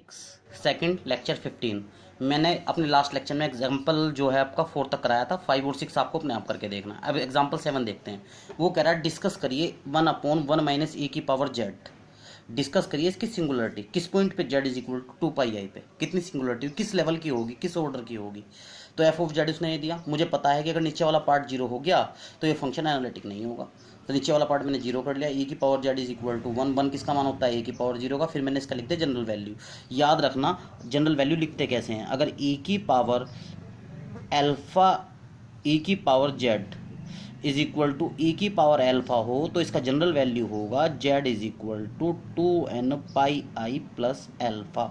Second lecture 15। मैंने अपने last lecture में एग्जांपल जो है आपका 4 तक कराया था, 5 और 6 आपको अपने आप करके देखना। अब एग्जांपल 7 देखते हैं। वो कह रहा है डिस्कस करिए 1/1 - e⁻z। डिस्कस करिए इसकी सिंगुलरिटी किस पॉइंट पे z = 2πi पे, कितनी सिंगुलरिटी किस लेवल की होगी, किस ऑर्डर की होगी। तो एफ ऑफ जेड उसने ये दिया। मुझे पता है कि अगर नीचे वाला पार्ट 0 हो गया तो ये फंक्शन एनालिटिक नहीं होगा। तो नीचे वाला पार्ट मैंने 0 कर लिया। e⁻z = 1। 1 किसका मान होता है e⁻0 का। फिर मैंने इसका लिख दिया जनरल वैल्यू। याद रखना जनरल वैल्यू लिखते कैसे हैं। अगर e⁻α e⁻z e⁻α हो तो इसका जनरल वैल्यू होगा z = 2nπi + α।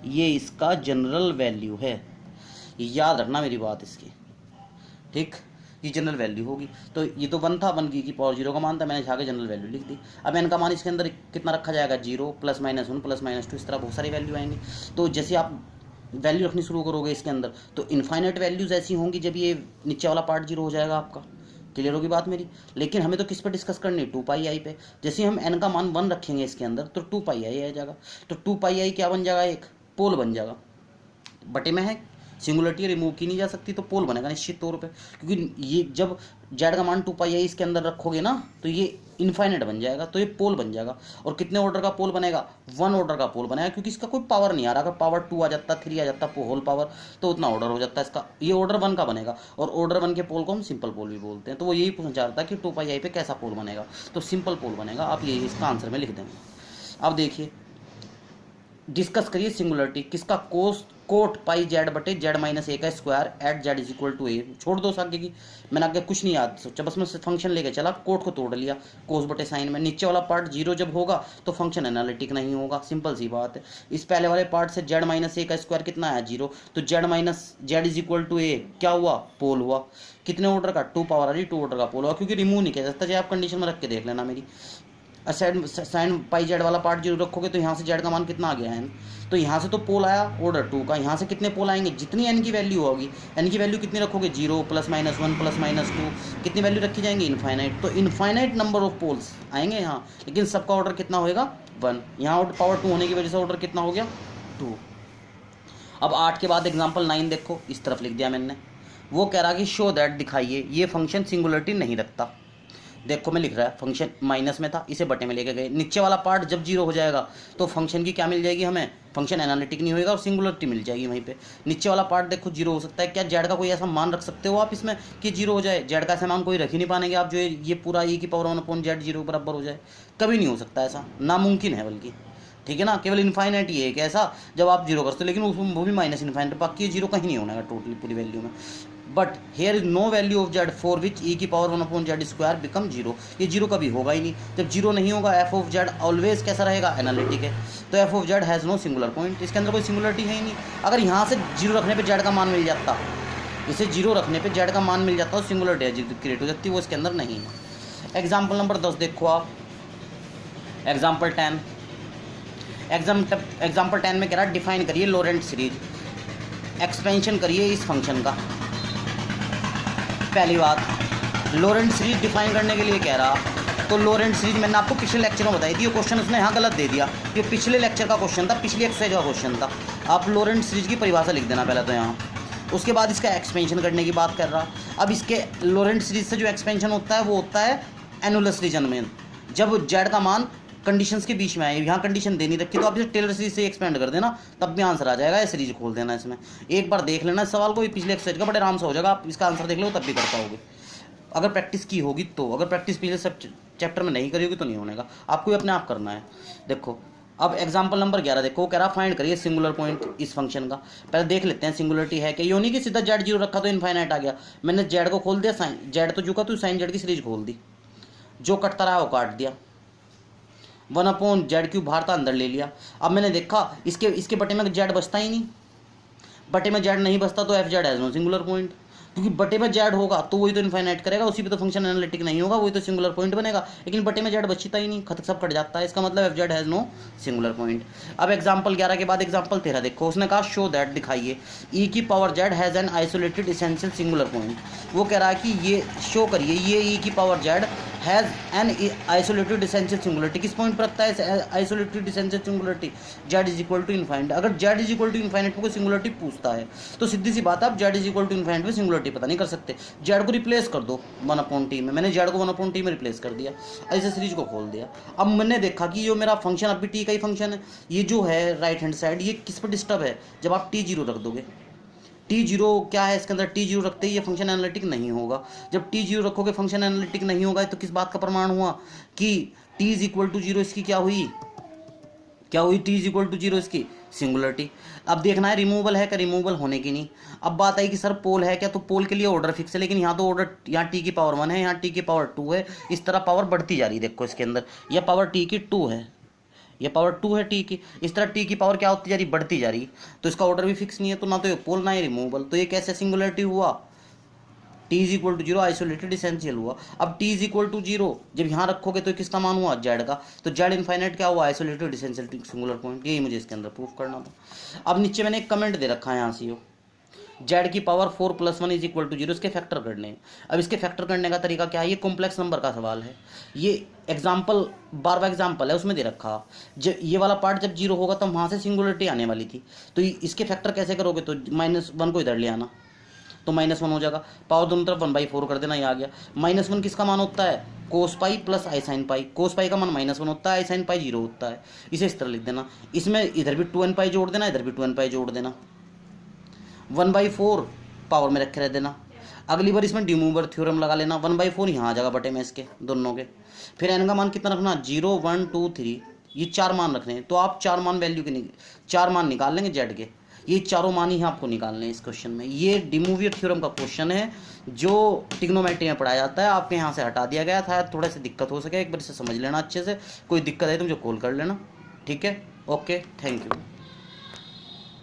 ये इसका जनरल वैल्यू है। याद रखना मेरी बात इसकी, ठीक। ये जनरल वैल्यू होगी। तो ये तो 1 था, 1 की e⁻0 का मान था, मैंने जाके जनरल वैल्यू लिख दी। अब n का मान इसके अंदर कितना रखा जाएगा 0 +-1 +-2, इस तरह बहुत सारी वैल्यू आएंगी। तो जैसे आप वैल्यू रखनी शुरू करोगे इसके अंदर तो इनफाइनाइट वैल्यूज़ ऐसी होंगी जब ये नीचे वाला पार्ट 0 हो जाएगा आपका। क्लियर होगी बात मेरी। लेकिन हमें तो किस पे डिस्कस करनी है 2πi पे। जैसे हम n का मान 1 रखेंगे इसके अंदर तो 2πi आ जाएगा। तो 2πi क्या बन जाएगा, एक पोल बन जाएगा। बटे में है, सिंगुलरिटी रिमूव की नहीं जा सकती तो पोल बनेगा निश्चित तौर पे। क्योंकि ये जब जेड का मान 2πi इसके अंदर रखोगे ना तो ये इनफाइनाइट बन जाएगा, तो ये पोल बन जाएगा। और कितने ऑर्डर का पोल बनेगा, 1 ऑर्डर का पोल बनेगा। क्योंकि इसका कोई पावर नहीं आ रहा। अगर पावर 2 आ जाता, 3 आ जाता होल पावर, तो उतना ऑर्डर हो जाता है इसका। ये ऑर्डर 1 का बनेगा। और ऑर्डर 1 के पोल को हम सिंपल पोल भी बोलते हैं। तो वो यही पूछना चाहता है कि 2πi पे कैसा पोल बनेगा। तो सिंपल पोल बनेगा। आप ये इसका आंसर में लिख देंगे। अब देखिए डिस्कस करिए सिंगुलरिटी किसका, कोट पाई जेड बटे z - a का स्क्वायर एट z = a। छोड़ दो आगे की, मैंने आगे कुछ नहीं याद सोचा, बस मैं फंक्शन लेके चला, कोट को तोड़ लिया कोस बटे साइन में। नीचे वाला पार्ट 0 जब होगा तो फंक्शन एनालिटिक नहीं होगा, सिंपल सी बात है। इस पहले वाले पार्ट से z - a का स्क्वायर कितना है 0, तो z = a क्या हुआ, पोल हुआ। कितने ऑर्डर का, 2 पावर आ रही, 2 ऑर्डर का पोल हुआ। क्योंकि रिमूव नहीं किया जाता, चाहे आप कंडीशन में रख के देख लेना मेरी। साइन पाई जेड वाला पार्ट 0 रखोगे तो यहाँ से जेड का मान कितना आ गया है, तो यहाँ से तो पोल आया ऑर्डर 2 का। यहाँ से कितने पोल आएंगे, जितनी n की वैल्यू होगी। n की वैल्यू कितनी रखोगे 0 +-1 +-2, कितनी वैल्यू रखी जाएंगी इनफाइनाइट। तो इनफाइनाइट नंबर ऑफ पोल्स आएंगे यहाँ, लेकिन सबका ऑर्डर कितना होएगा 1। यहाँ पावर 2 होने की वजह से ऑर्डर कितना हो गया 2। अब 8 के बाद एग्जाम्पल 9 देखो, इस तरफ लिख दिया मैंने। वो कह रहा कि शो दैट दिखाइए ये फंक्शन सिंगुलरिटी नहीं रखता। देखो मैं लिख रहा है फंक्शन माइनस में था, इसे बटे में लेके गए। नीचे वाला पार्ट जब 0 हो जाएगा तो फंक्शन की क्या मिल जाएगी हमें, फंक्शन एनालिटिक नहीं होएगा और सिंगुलरिटी मिल जाएगी वहीं पे। नीचे वाला पार्ट देखो 0 हो सकता है। क्या जेड का कोई ऐसा मान रख सकते हो आप इसमें कि 0 हो जाए। जेड का ऐसा मान कोई रख ही नहीं पाएंगे आप, जो ये पूरा e⁻1/z 0 बराबर हो जाए। कभी नहीं हो सकता ऐसा, नामुमकिन है बल्कि, ठीक है ना। केवल इनफाइनाइट ही है कि ऐसा जब आप 0 करते हो, लेकिन उसमें वो भी माइनस इनफाइनाइट, बाकी 0 कहीं नहीं होना है टोटली पूरी वैल्यू में। But here is no value of z for which e⁻1/z² become 0। ये 0 कभी होगा ही नहीं। जब 0 नहीं होगा एफ ऑफ जेड ऑलवेज कैसा रहेगा, एनालिटिक है। तो f of z has no singular point, इसके अंदर कोई सिंगुलरिटी है ही नहीं। अगर यहाँ से 0 रखने पे जेड का मान मिल जाता, इसे 0 रखने पे जेड का मान मिल जाता और सिंगुलरिटी क्रिएट हो जाती, वो इसके अंदर नहीं है। एग्जाम्पल नंबर 10 देखो आप, एग्जाम्पल 10। एग्जाम्पल 10 में कह रहा है डिफाइन करिए लोरेंट सीरीज, एक्सपेंशन करिए इस फंक्शन का। पहली बात लोरेंट सीरीज डिफाइन करने के लिए कह रहा, तो लोरेंट सीरीज मैंने आपको पिछले लेक्चर में बताई थी। ये क्वेश्चन उसने यहाँ गलत दे दिया, ये पिछले लेक्चर का क्वेश्चन था, पिछली एक्सरसाइज का क्वेश्चन था। आप लोरेंट सीरीज की परिभाषा लिख देना पहले तो यहाँ, उसके बाद इसका एक्सपेंशन करने की बात कर रहा। अब इसके लोरेंट सीरीज से जो एक्सपेंशन होता है वो होता है एनुलस रीजन में, जब जेड का मान कंडीशंस के बीच में आए। यहाँ कंडीशन देनी रखी तो आप इसे टेलर सीरीज से एक्सपेंड कर देना, तब भी आंसर आ जाएगा। ये सीरीज खोल देना, इसमें एक बार देख लेना इस सवाल को, ये पिछले एक्सरसाइज का बड़े आराम से हो जाएगा। आप इसका आंसर देख लो तब भी कर पाओगे, अगर प्रैक्टिस की होगी तो। अगर प्रैक्टिस पिछले सब चैप्टर में नहीं करी होगी तो नहीं होने का, आपको भी अपने आप करना है। देखो अब एग्जाम्पल नंबर 11 देखो, कह रहा फाइंड करिए सिंगुलर पॉइंट इस फंक्शन का। पहले देख लेते हैं सिंगुलरिटी है कि, योनी कि सीधा जेड 0 रखा तो इनफाइनाइट आ गया। मैंने जेड को खोल दिया, साइन जेड तो झुका तो साइन जेड की सीरीज खोल दी, जो कटता रहा वो काट दिया। 1/z³ बाहर था, अंदर ले लिया। अब मैंने देखा इसके बटे में जेड बचता ही नहीं, बटे में जेड नहीं बचता तो f z has no singular point. क्योंकि बटे में जेड होगा तो वही तो इनफाइनाइट करेगा, उसी पे तो फंक्शन एनालिटिक नहीं होगा, वही तो सिंगुलर पॉइंट बनेगा। लेकिन बटे में जेड बचता ही नहीं, खत सब कट जाता है, इसका मतलब f z has no singular point. अब एग्जाम्पल 11 के बाद एग्जाम्पल 13 देखो, उसने कहा शो दैट दिखाइए e⁻z has an isolated essential singular point. वो कह रहा है कि ये शो करिए ये e⁻z has an isolated essential singularity, किस पॉइंट पर रखता है isolated essential singularity, Z is equal to infinite. अगर Z is equal to infinite पर कोई सिंगुलरिटी पूछता है तो सीधी सी बात है, आप z is equal to infinite में सिंगुलरिटी पता नहीं कर सकते। जेड को रिप्लेस कर दो 1/t में, मैंने जेड को 1/t में रिप्लेस कर दिया, ऐसे सीरीज को खोल दिया। अब मैंने देखा कि जो मेरा फंक्शन अभी टी का ही फंक्शन है, ये जो है राइट हैंड साइड ये किस पर डिस्टर्ब है, जब आप t0 रख दोगे। t0 क्या है इसके अंदर, t0 रखते ही ये फंक्शन एनालिटिक नहीं होगा। जब t0 रखोगे फंक्शन एनालिटिक नहीं होगा, तो किस बात का प्रमाण हुआ कि t इज इक्वल टू 0 इसकी क्या हुई t इज इक्वल टू 0 इसकी सिंगुलरिटी। अब देखना है रिमूवल है क्या, रिमूवल होने की नहीं। अब बात आई कि सर पोल है क्या, तो पोल के लिए ऑर्डर फिक्स है, लेकिन यहाँ तो ऑर्डर, यहाँ t की पावर 1 है, यहाँ t की पावर 2 है, इस तरह पावर बढ़ती जा रही है। देखो इसके अंदर यह पावर t की 2 है, ये पावर 2 है t की, इस तरह t की पावर क्या होती जा रही, बढ़ती जा रही। तो इसका ऑर्डर भी फिक्स नहीं है, तो ना तो ये पोल ना ये रिमूवल, तो ये कैसे सिंगुलरिटी हुआ, t is equal to 0 isolated essential हुआ। अब t इज इक्वल टू 0 जब यहाँ रखोगे तो किसका मान हुआ, z का, तो z इनफाइनाइट क्या हुआ, आइसोलेटेड इसेंशियल सिंगुलर पॉइंट। यही मुझे इसके अंदर प्रूफ करना था। अब नीचे मैंने एक कमेंट दे रखा है यहाँ से, z की पावर 4 + 1 इज इक्वल टू 0, इसके फैक्टर करने हैं। अब इसके फैक्टर करने का तरीका क्या है, ये कॉम्प्लेक्स नंबर का सवाल है, ये एग्जाम्पल 12वां एग्जाम्पल है, उसमें दे रखा जब ये वाला पार्ट जब 0 होगा तो वहाँ से सिंगुलरिटी आने वाली थी, तो इसके फैक्टर कैसे करोगे, तो -1 को इधर ले आना, तो -1 हो जाएगा, पावर दोनों तरफ 1/4 कर देना, ये आ गया। -1 किसका मान होता है, cos पाई प्लस आई साइन पाई, cos पाई का मान -1 होता है, आई साइन पाई 0 होता है, इसे इस तरह लिख देना। इसमें इधर भी 2n पाई जोड़ देना, इधर भी 2n पाई जोड़ देना, 1/4 पावर में रखे रह देना। अगली बार इसमें डिमूवर थ्योरम लगा लेना, 1/4 यहाँ आ जाएगा बटे में इसके दोनों के। फिर n का मान कितना रखना, 0 1 2 3, ये 4 मान रखने हैं, तो आप 4 मान वैल्यू के 4 मान निकाल लेंगे जेड के, ये चारों मान ही आपको निकालने हैं इस क्वेश्चन में। ये डिमूवियर थ्योरम का क्वेश्चन है जो ट्रिग्नोमेट्री में पढ़ाया जाता है, आपके यहाँ से हटा दिया गया था, थोड़ा सा दिक्कत हो सके, एक बार इसे समझ लेना अच्छे से, कोई दिक्कत है तो मुझे कॉल कर लेना, ठीक है, ओके, थैंक यू।